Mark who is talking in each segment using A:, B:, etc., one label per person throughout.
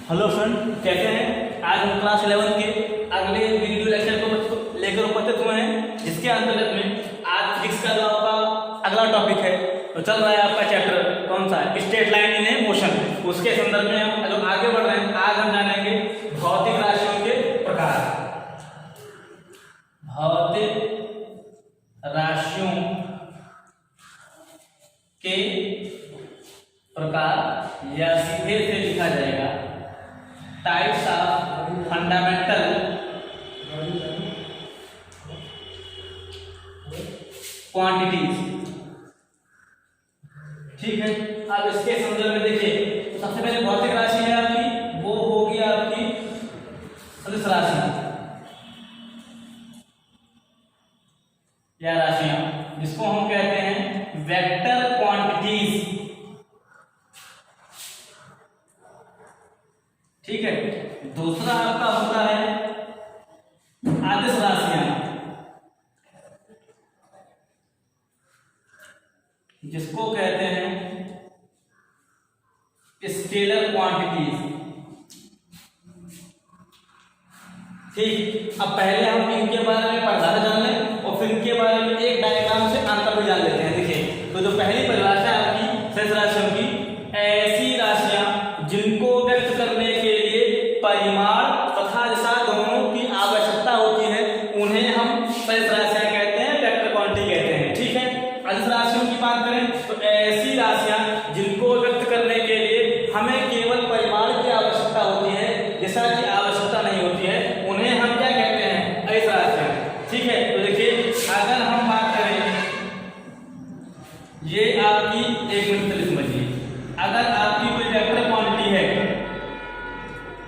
A: Hello friend, कैसे हैं? आज हम क्लास 11 के अगले वीडियो लेक्चर को लेकर उपस्थित हुए हैं, जिसके अंतर्गत में आज फिजिक्स का जो आपका अगला टॉपिक है तो चल रहा है आपका चैप्टर कौन सा है, स्ट्रेट लाइन इन मोशन। उसके संदर्भ में हम जो आगे बढ़ रहे हैं, आज हम जानेंगे भौतिक राशियों के प्रकार। भौतिक राशियों के प्रकार या सीधे से लिखा जाएगा टाइप्स ऑफ फंडामेंटल क्वांटिटीज। ठीक है, अब इसके संदर्भ में देखिए तो सबसे पहले भौतिक राशि है आपकी, वो होगी आपकी सदिश राशि या राशियां, जिसको हम कहते हैं वेक्टर क्वांटिटीज। ठीक है, दूसरा आपका होता है आदिश राशियां, जिसको कहते हैं स्केलर क्वांटिटीज। ठीक, अब पहले हम इनके बारे में परिभाषा जान लें और फिर इनके बारे में एक डायग्राम से अंतर भी जान लेते हैं। देखिए, तो जो पहली परिभाषा है आपकी सदिश राशियों की, ऐसी राशियां जिनको व्यक्त करने के लिए परिमाण तथा दिशा दोनों की आवश्यकता होती है, उन्हें हम सदिश राशियां कहते हैं, वेक्टर क्वांटिटी कहते हैं। ठीक है, अदिश राशियों की बात करें तो ऐसी राशियां जिनको व्यक्त करने के लिए हमें केवल परिमाण की आवश्यकता होती है, दिशा की आवश्यकता नहीं होती है, उन्हें हम क्या कहते हैं, अदिश राशियां। ठीक है, तो देखिए अगर हम बात करें, ये आपकी एक मिनट समझिए, अगर आपकी कोई वेक्टर क्वांटिटी है,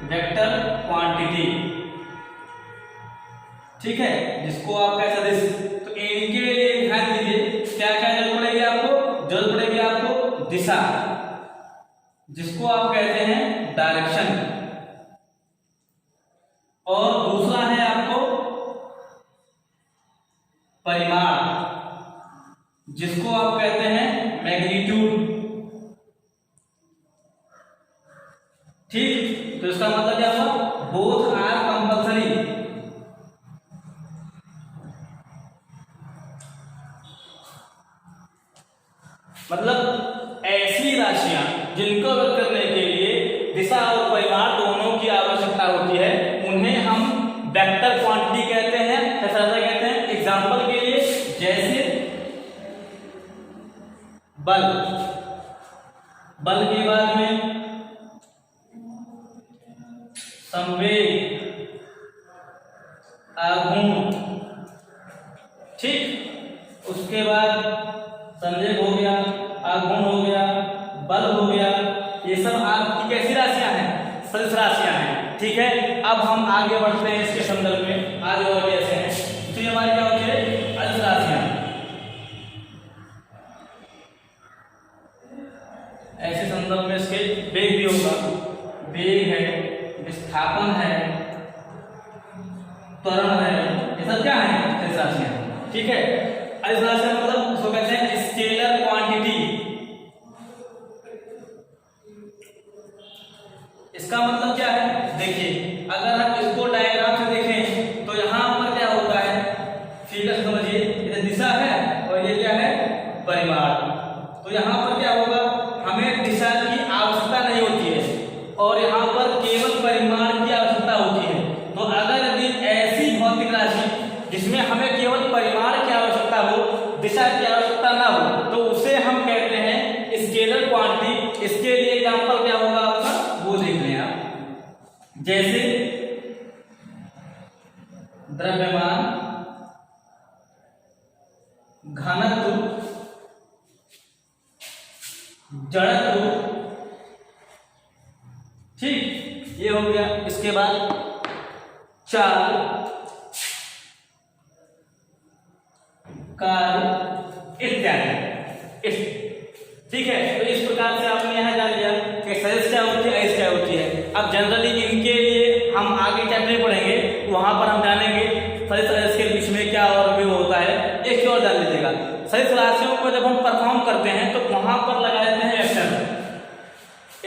A: वेक्टर क्वांटिटी, ठीक है, जिसको आप कह सदिश, तो इनके लिए ध्यान दीजिए क्या क्या जरूरत पड़ेगी आपको, जरूरत पड़ेगी आपको दिशा, जिसको आप कहते हैं डायरेक्शन, और दूसरा है आपको परिमाण, जिसको आप कहते हैं मैग्नीट्यूड। ठीक, तो इसका मतलब क्या हुआ, बोथ आर कंपल्सरी। मतलब ऐसी राशियां जिनको व्यक्त करने के लिए दिशा और परिमाण दोनों की आवश्यकता होती है, उन्हें हम वेक्टर क्वांटिटी कहते हैं, ऐसा कहते हैं। एग्जांपल के लिए जैसे बल, बल के बाद में संवेग, आघूर्ण, ठीक, उसके बाद संवेग हो गया, आघूर्ण हो गया, बल हो गया, ये सब आपकी कैसी राशियां हैं, सदिश राशियां हैं। ठीक है, अब हम आगे बढ़ते हैं इसके संदर्भ में, आगे और कैसे हैं, तो ये हमारी क्या होती है, अदिश राशियां। ऐसे संदर्भ में इसके वेग भी होगा, वेग है, विस्थापन है, त्वरण है, ये सब क्या है, सदिश राशियां। ठीक है, अदिश राशियां मतलब इसको कहते हैं स्केलर क्वांटिटी। इसका मतलब क्या है, देखिए अगर हम इसको डायग्राम से देखें तो यहां पर क्या होता है, फिगर समझिए, ये दिशा है और ये क्या है, परिमाण। तो यहां पर क्या होगा, हमें दिशा की आवश्यकता नहीं होती है और यहां पर केवल परिमाण की आवश्यकता होती है। तो अगर यदि ऐसी भौतिक राशि जिसमें हमें केवल परिमाण की आवश्यकता हो, दिशा की आवश्यकता ना हो, तो उसे हम कहते हैं स्केलर क्वांटिटी। इसके लिए एग्जांपल क्या होगा आपका, वो देख लें आप, जैसे द्रव्यमान, घनत्व, जड़त्व, ठीक, ये हो गया। इसके बाद चाल, कार्य इत्यादि। ठीक है, तो इस प्रकार से आपने यहाँ जान लिया कि सदिश क्या होती है, अदिश क्या होती है। अब जनरली इनके लिए हम आगे चैप्टर पढ़ेंगे, वहां पर हम जानेंगे सदिश अदिश के बीच में क्या और भी होता है। एक और जान लीजिएगा, सदिश राशियों को जब हम परफॉर्म करते हैं तो वहां पर लगा देते हैं वेक्टर।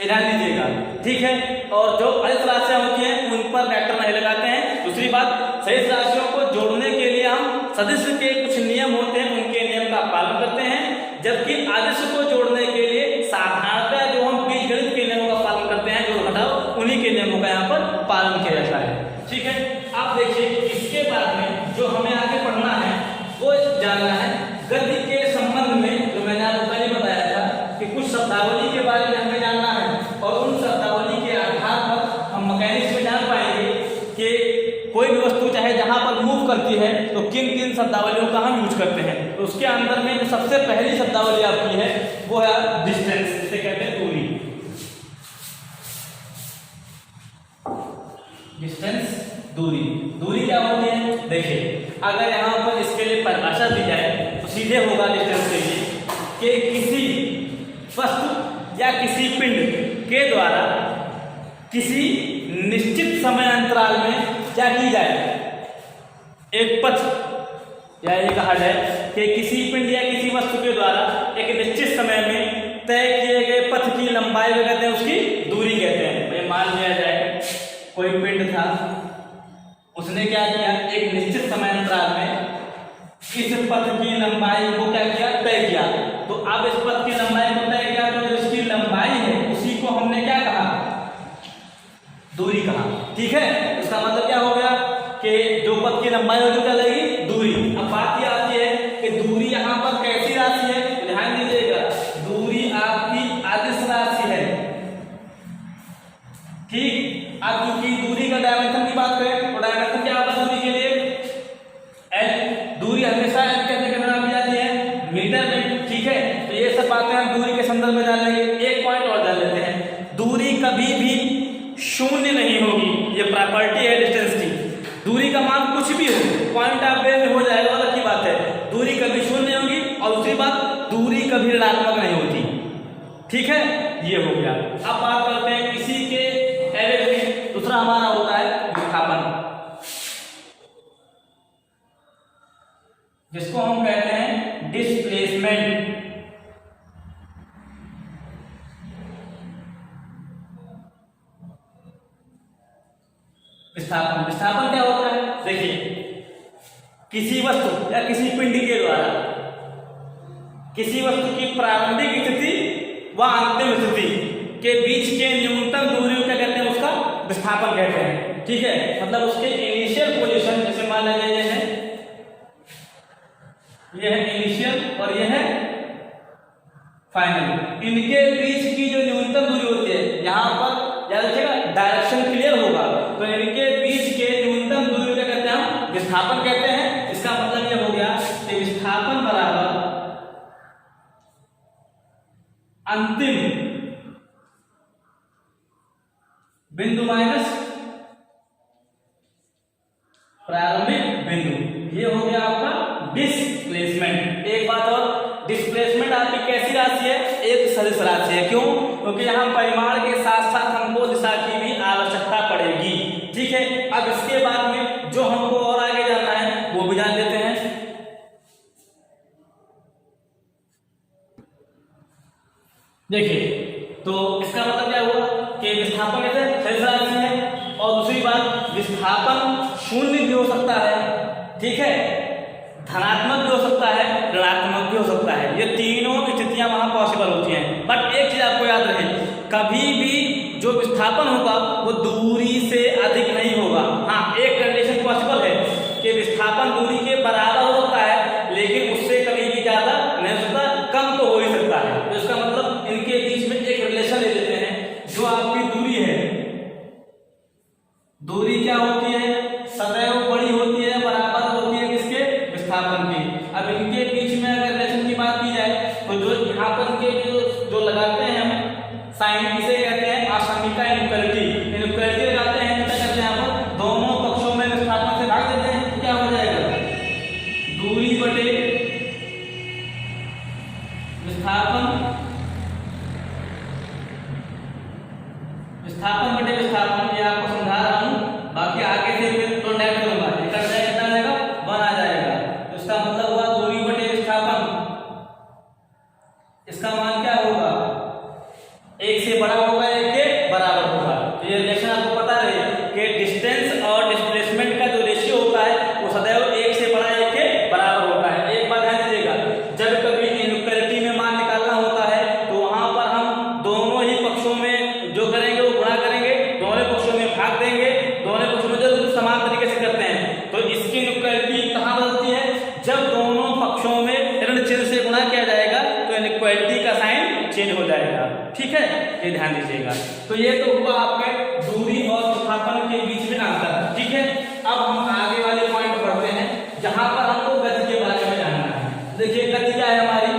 A: ध्यान दीजिएगा, ठीक है। और जो अदिश राशियां होती हैं उन पर वेक्टर नहीं लगाते हैं। दूसरी बात, सदिश राशियों को जोड़ने के लिए हम सदिश के कुछ नियम होते हैं, उनके नियम का पालन करते हैं, जबकि अदिश को जोड़ने के लिए साधारणतः जो हम बीजगणित के नियमों का पालन करते हैं, जोड़ घटाव, उन्हीं के नियमों का यहाँ पर पालन किया जाता है, ठीक है। अब देखिए इसके बाद में जो हमें आगे पढ़ना है वो जानना है गद्य के संबंध में। जो मैंने आपको पहले बताया था कि कुछ शब्दावली के बारे में हमें जानना है और उन शब्दावली के आधार पर हम मैकेनिक्स में जान पाएंगे कि कोई भी वस्तु चाहे जहां पर मूव करती है तो किन किन शब्दावलियों का हम यूज करते हैं। तो उसके अंदर में जो सबसे पहली शब्दावली आपकी है वो है डिस्टेंस, जिसे कहते हैं दूरी। डिस्टेंस, दूरी। दूरी क्या होती है? देखिए अगर यहाँ पर इसके लिए परिभाषा दी जाए तो सीधे होगा डिस्टेंस के लिए कि किसी वस्तु या किसी पिंड के द्वारा किसी निश्चित समय अंतराल में क्या की जाए, एक पथ या ये कहा जाए कि किसी पिंड या किसी वस्तु के द्वारा एक निश्चित समय में तय किए गए पथ की लंबाई में कहते हैं, उसकी दूरी कहते हैं। भाई मान लिया जाए कोई पिंड था, उसने क्या किया, एक निश्चित समय अंतराल में इस पथ की लंबाई को क्या किया, तय किया। तो अब इस पथ की लंबाई को तय किया तो जो इसकी लंबाई है उसी को हमने क्या कहा, दूरी कहा, ठीक है। इसका मतलब क्या हो गया कि जो पथ की लंबाई होगी क्या लगेगी, दूरी। अब बात यह आती है कि दूरी यहाँ पर कैसी राशि है, ध्यान दीजिएगा, दूरी आपकी अदिश राशि है, ठीक। अब क्योंकि दूरी का डायमेंशन की बात करें तो डायमेंशन क्या होगा दूरी के लिए, एल। दूरी हमेशा एल कैसे गणना की जाती है, मीटर में, ठीक है। तो ये सब बातें हम दूरी के संदर्भ में जान लेंगे। एक पॉइंट और जान लेते हैं, दूरी कभी भी शून्य नहीं होगी, ये प्रॉपर्टी है डिस्टेंस की। दूरी का मान कुछ भी हो, पॉइंट ऑफ व्यू में हो जाएगा, अलग की बात है। दूरी कभी शून्य नहीं होगी और दूसरी बात दूरी कभी ऋणात्मक नहीं होती, ठीक है। ये हो गया। अब बात करते हैं किसी के एवरेज में। दूसरा हमारा होता है विस्थापन, जिसको हम कहते हैं डिस्प्लेसमेंट। विस्थापन, विस्थापन क्या होता है, देखिए किसी वस्तु या किसी पिंड के द्वारा किसी वस्तु की प्रारंभिक स्थिति व अंतिम स्थिति के बीच के न्यूनतम दूरी को क्या कहते हैं, उसका विस्थापन कहते हैं, ठीक है। मतलब उसके इनिशियल पोजीशन, जैसे मान लीजिए ये है इनिशियल और ये है फाइनल, इनके बीच की जो न्यूनतम दूरी होती है, यहाँ पर याद रखिएगा डायरेक्शन क्लियर होगा, तो इनके बीच के न्यूनतम दूरी को क्या कहते हैं, हम विस्थापन कहते हैं। इसका मतलब ये हो गया कि विस्थापन बराबर अंतिम बिंदु माइनस प्रारंभिक बिंदु, ये हो गया आपका डिस्प्लेसमेंट। एक बात और, डिस्प्लेसमेंट आपकी कैसी राशि है, एक सदिश राशि है। क्यों? क्योंकि यहाँ परिमाण के साथ साथ हमको दिशा की भी आवश्यकता पड़ेगी, ठीक है। अब इसके बाद में जो हमको और आगे जानना है वो भी जान लेते हैं। देखिए तो इसका मतलब क्या हुआ कि विस्थापन कैसे सदिश राशि है, और दूसरी बात विस्थापन शून्य भी हो सकता है, ठीक है, धनात्मक भी हो सकता है, ऋणात्मक भी हो सकता है। ये तीनों स्थितियां वहां पॉसिबल होती हैं। बट एक चीज आपको याद रहे, कभी भी जो विस्थापन होगा वो दूरी से अधिक नहीं होगा। हाँ, एक कंडीशन पॉसिबल है कि विस्थापन दूरी के बराबर हो सकता है, लेकिन उससे कभी भी ज्यादा नहीं हो सकता, कम तो हो ही सकता है। तो इसका मतलब इनके बीच में एक रिलेशन ले लेते हैं। जो आपकी दूरी है, दूरी क्या होती है, सदैव बड़ी होती है, बराबर होती है किसके, विस्थापन की। अब इनके बीच में अगर रिलेशन की बात की जाए तो जो यहाँ पर के जो लगाते हैं हम साइन, इसे कहते हैं आसामिका इनइक्वालिटी। इनइक्वालिटी लगाते हैं तो क्या करते हैं, यहाँ पर दोनों पक्षों में विस्थापन से भाग देते हैं, तो क्या हो जाएगा, दूरी बटे विस्थापन, विस्थापन बटे विस्थापन। ये आपको समझा रहा हूं, बाकी आगे से फिर कॉन्टैक्ट करूंगा। कितना जाएगा, 1 आ जाएगा। तो इसका मतलब हुआ दूरी बटे विस्थापन, इसका मान क्या होगा, 1 से बड़ा होगा, 1 के बराबर होगा। हुआ आपके दूरी और विस्थापन के बीच में अंतर। ठीक है, अब हम आगे वाले पॉइंट पढ़ते हैं जहां पर हमको गति के बारे में जानना है। देखिए गति क्या है हमारी,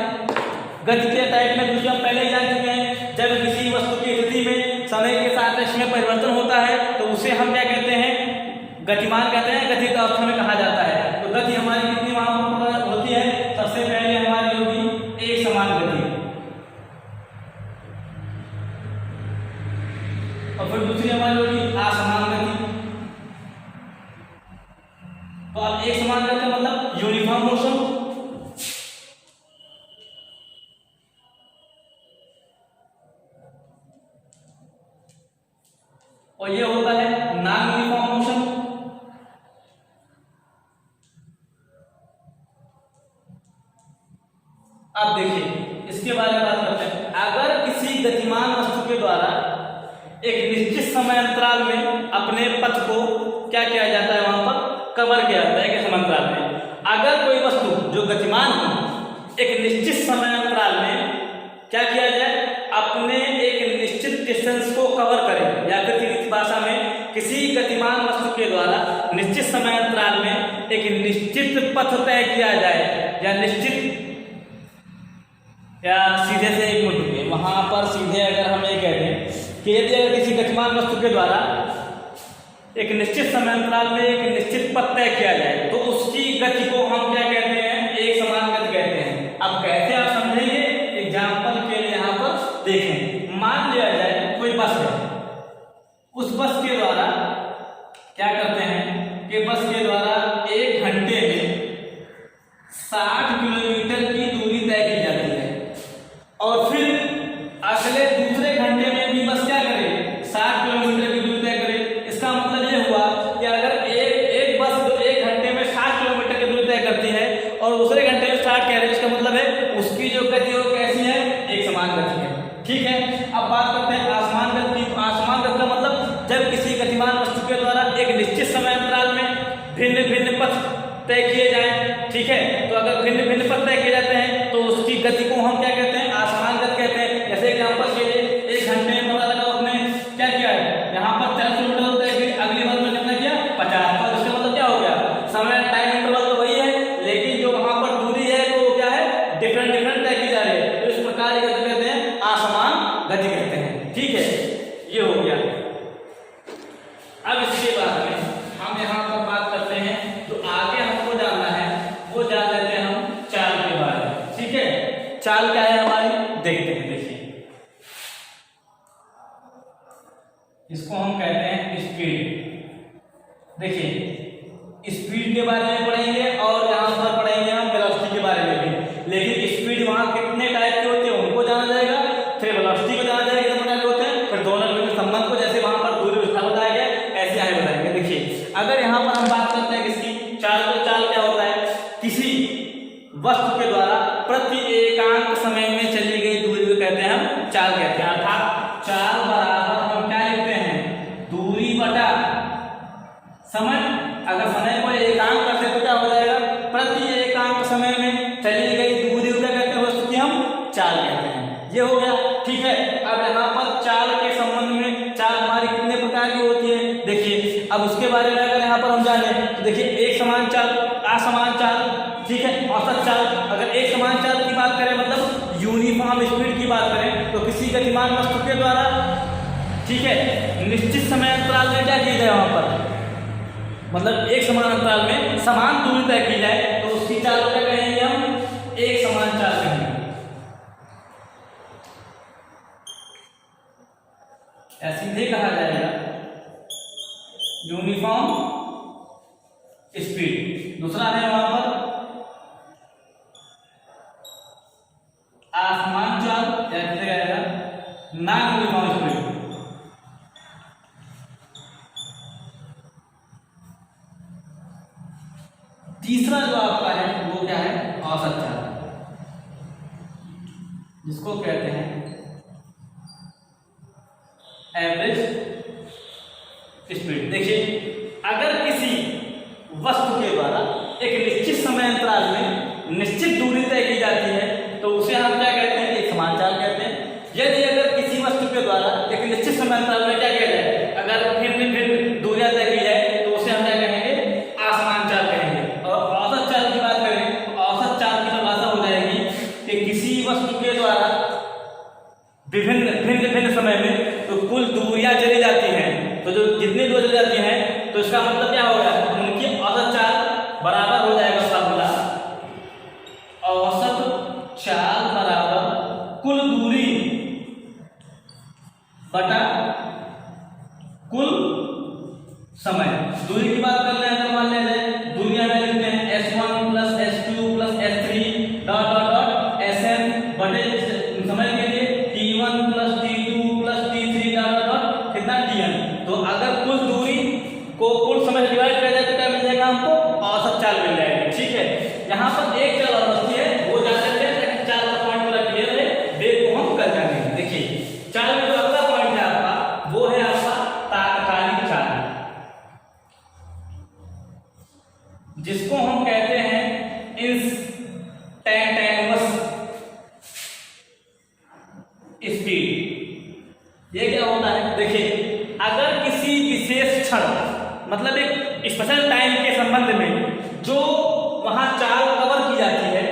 A: गति के टाइप में दूसरी हम पहले ही जान चुके हैं। जब किसी वस्तु की स्थिति में समय के साथ इसमें परिवर्तन होता है तो उसे हम क्या कहते हैं, गतिमान कहते हैं, गतित अवस्था में कहा जाता है। तो गति हमारी कितनी वहां पर होती है, सबसे पहले हमारी होगी एक समान गति, और फिर दूसरी हमारी होगी असमान गति। तो अब एक समान गति मतलब यूनिफॉर्म मोशन, और ये होता है नॉन यूनिफॉर्म मोशन। अब देखिए इसके बारे में बात करते हैं। अगर किसी गतिमान वस्तु के द्वारा एक निश्चित समय अंतराल में अपने पथ को क्या किया जाता है, वहां पर कवर किया जाता है एक समांतराल में। अगर कोई वस्तु जो गतिमान हो एक निश्चित समय अंतराल में क्या किया जाए, अपने एक निश्चित डिस्टेंस को कवर करे, या फिर सीधी भाषा में किसी गतिमान वस्तु के द्वारा निश्चित समय अंतराल में एक निश्चित पथ तय किया जाए, या निश्चित, या सीधे से एक मिनट रुकिए, वहां पर सीधे अगर हम ये कहते हैं कि यदि अगर किसी गतिमान वस्तु के द्वारा एक निश्चित समय अंतराल में एक निश्चित पथ तय किया जाए तो उसकी गति को हम क्या कहते हैं, एक समान गति कहते हैं। अब कैसे आप समझेंगे, एग्जाम्पल के लिए यहाँ पर देखें। मान लिया जाए कोई बस है, उस बस के द्वारा क्या करते हैं कि बस के द्वारा 1 घंटे में 60 किलोमीटर की दूरी तय की जाती है, और फिर अगले दूसरे घंटे में भी बस क्या करे, 60 किलोमीटर की दूरी तय करे। इसका मतलब ये हुआ कि अगर एक बस 1 घंटे में 60 किलोमीटर की दूरी तय करती है और दूसरे घंटे में 60 कह रहे हैं, इसका मतलब है उसकी जो गति है वो कैसी है, एक समान गति है। ठीक है, अब बात करते हैं असमान गति की। असमान गति का मतलब जब किसी गतिमान वस्तु के द्वारा एक निश्चित समय अंतराल में भिन्न भिन्न पथ तय किए जाएं। ठीक है, तो अगर भिन्न भिन्न पथ तय किए जाते हैं तो उसकी गति को हम क्या कहते हैं, असमान गति कहते हैं। जैसे एग्जांपल के लिए 1 घंटे में पता लगा उसने क्या किया है, यहाँ पर 40 किलोमीटर तय किया, अगली बार में कितना किया, 50। तो इसका मतलब क्या हो गया, समय टाइम इंटरवल तो वही है, लेकिन जो वहां पर दूरी है वो क्या है, डिफरेंट तय की जा रही है। तो इस प्रकार ये गति कहते हैं, असमान गति कहते हैं। ठीक है, ये हो गया। अब इसके बाद में हम यहाँ पर बात करते हैं, तो आगे हमको जानना है वो जान लेते हैं हम चाल के बारे में। ठीक है, चाल क्या है हमारी, देखते हैं। देखिए इसको हम कहते हैं स्पीड। देखिए स्पीड के बारे में पढ़ेंगे और यहाँ पर पढ़ेंगे हम वेलोसिटी के बारे में भी, लेकिन स्पीड वहां कितने टाइप के होते हैं उनको जाना जाएगा, फिर वेलोसिटी को जाना जाएगा कितने प्रकार के होते हैं, फिर दोनों के संबंध को, जैसे वहां पर दूरी विस्तार बताया गया ऐसे आगे बताएंगे। देखिए अगर यहाँ पर हम बात करते हैं किसकी चाल, तो चाल क्या होता है, किसी वस्तु के द्वारा प्रति एकांक समय में चली गई दूरी को कहते हैं हम चाल कहते हैं। अर्थात चाल बराबर हम क्या लिखते हैं, दूरी बटा समय। अगर समय को एकांक करते तो क्या हो जाएगा, प्रति एकांक समय में चली गई दूरी को क्या कहते हैं, वस्तु की हम चाल कहते हैं। ये हो गया। ठीक है, अब यहाँ पर चाल के संबंध में चाल हमारी कितने प्रकार की होती है, देखिए अब उसके बारे में अगर यहाँ पर हम जाने तो देखिए एक समान चाल, असमान चाल, ठीक है, औसत चाल। अगर एक समान चाल की बात करें मतलब यूनिफॉर्म स्पीड की बात करें तो किसी गतिमान वस्तु के द्वारा, ठीक है, निश्चित समय अंतराल में क्या किया जाए, वहां पर मतलब एक समान अंतराल में समान दूरी तय की जाए तो उसकी चाल को क्या कहेंगे हम, एक समान चाल कहेंगे। सीधे कहा जाएगा यूनिफॉर्म स्पीड। दूसरा है वहां पर आसमान चाल, कैसे आएगा, नॉन यूनिफॉर्म स्पीड। तीसरा जो आपका है वो क्या है, औसत चाल, जिसको कहते हैं एवरेज स्पीड। देखिए अगर किसी वस्तु के द्वारा एक निश्चित समय अंतराल में निश्चित दूरी तय की जाती है तो उसे हम क्या कहते हैं, एक समान चाल कहते हैं। यदि अगर किसी वस्तु के द्वारा एक निश्चित समय अंतराल में क्या जितनी दूर चली जाती हैं तो इसका मतलब क्या होगा, उनकी औसत चाल बराबर हो जाएगा फार्मूला, औसत चाल बराबर कुल दूरी बटा कुल समय। दूरी की बात कर लें तो मान लें दूरी हमें लिखते हैं S1 plus S2 plus S3 dot dot dot Sn बटे समय के लिए T1 plus T2 plus T3 dot dot dot कितना Tn। तो अगर कुल दूरी को कुल समय डिवाइड कर जाए तो क्या मिल जाएगा हमको, औसत चाल मिल जाएगी। ठीक है, यहाँ पर एक चाल और बचती है, वो जान लेते हैं ताकि चाल का पॉइंट पूरा क्लियर है, डेट को हम कर जाएंगे। देखिए चाल में जो अगला पॉइंट है आपका वो है आपका तात्कालिक चाल, जिसको हम कहते हैं इंस्टैंटेनियस स्पीड। ये क्या होता है, देखिए अगर किसी विशेष क्षण मतलब एक स्पेशल टाइम के संबंध में जो वहां चाल कवर की जाती है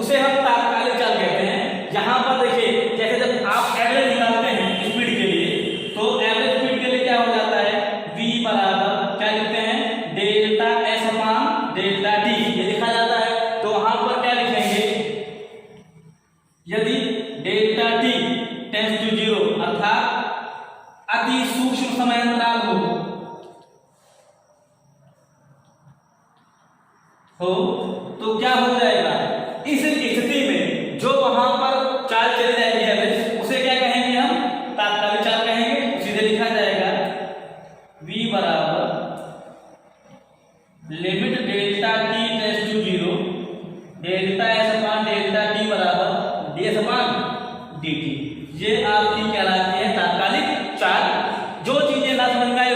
A: उसे हम तात्कालिक चाल कहते हैं। यहाँ पर देखिए जैसे जब आप एवरेज निकालते हैं स्पीड के लिए तो एवरेज स्पीड के लिए क्या हो जाता है, v बराबर क्या लिखते हैं, delta s upon delta t, ये लिखा जाता है। तो वहां पर क्या लिखेंगे, यदि डेल्टा t टेंड्स टू 0 अर्थात अति सूक्ष्म समय अंतराल हो तो क्या हो जाएगा, इस स्थिति में जो वहां पर चाल चली जाएगी एवरेज उसे क्या कहेंगे, हम तात्कालिक चाल कहेंगे। सीधे लिखा जाएगा v बराबर limit delta t tends to 0 delta s upon delta t बराबर ds अपान dt। ये आपकी कहलाती है तात्कालिक चाल। जो चीजें ना समझ में आई